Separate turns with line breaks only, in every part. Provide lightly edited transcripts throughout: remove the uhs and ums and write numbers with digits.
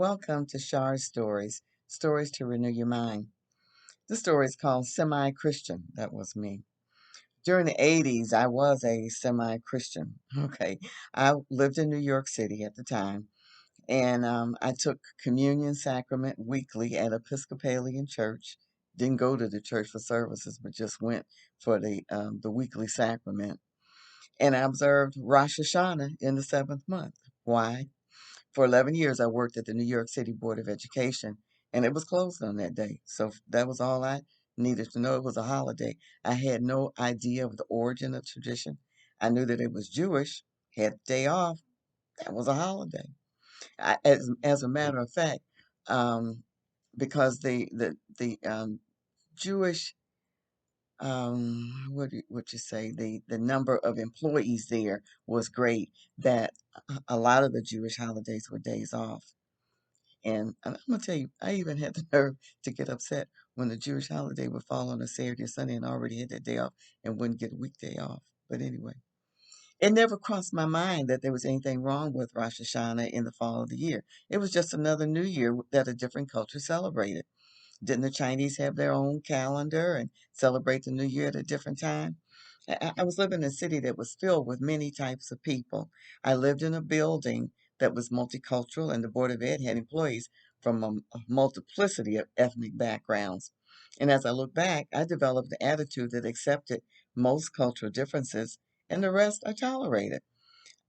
Welcome to Shar's Stories, Stories to Renew Your Mind. This story is called Semi Christian. That was me. During the 80s, I was a semi Christian. Okay. I lived in New York City at the time, and I took communion sacrament weekly at Episcopalian Church. Didn't go to the church for services, but just went for the weekly sacrament. And I observed Rosh Hashanah in the seventh month. Why? For 11 years, I worked at the New York City Board of Education, and it was closed on that day. So that was all I needed to know. It was a holiday. I had no idea of the origin of tradition. I knew that it was Jewish, had the day off. That was a holiday. As a matter of fact, um, because the Jewish what you say, the number of employees there was great, that a lot of the Jewish holidays were days off. And I'm gonna tell you, I even had the nerve to get upset when the Jewish holiday would fall on a Saturday or Sunday and I already had that day off and wouldn't get a weekday off. But anyway, it never crossed my mind that there was anything wrong with Rosh Hashanah in the fall of the year. It was just another new year that a different culture celebrated. Didn't the Chinese have their own calendar and celebrate the new year at a different time? I was living in a city that was filled with many types of people. I lived in a building that was multicultural, and the Board of Ed had employees from a multiplicity of ethnic backgrounds. And as I look back, I developed an attitude that accepted most cultural differences and the rest I tolerated.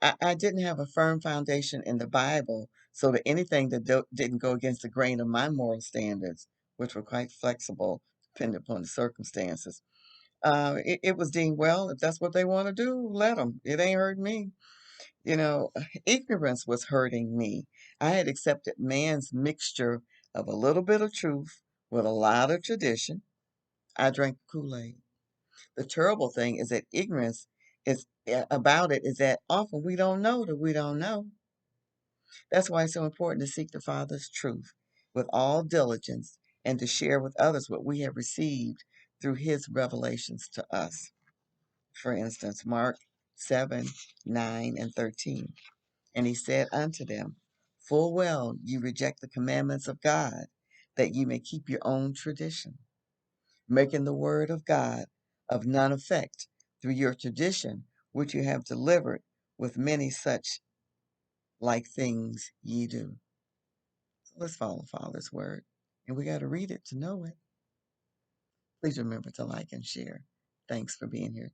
I didn't have a firm foundation in the Bible, so that anything that didn't go against the grain of my moral standards, which were quite flexible, depending upon the circumstances, it was deemed, well, if that's what they want to do, let them. It ain't hurting me. You know, ignorance was hurting me. I had accepted man's mixture of a little bit of truth with a lot of tradition. I drank Kool-Aid. The terrible thing is that ignorance is about it is that often we don't know that we don't know. That's why it's so important to seek the Father's truth with all diligence and to share with others what we have received through his revelations to us. For instance, Mark 7, 9, and 13. And he said unto them, full well you reject the commandments of God, that you may keep your own tradition, making the word of God of none effect through your tradition, which you have delivered, with many such like things ye do. So let's follow Father's word. And we got to read it to know it. Please remember to like and share. Thanks for being here.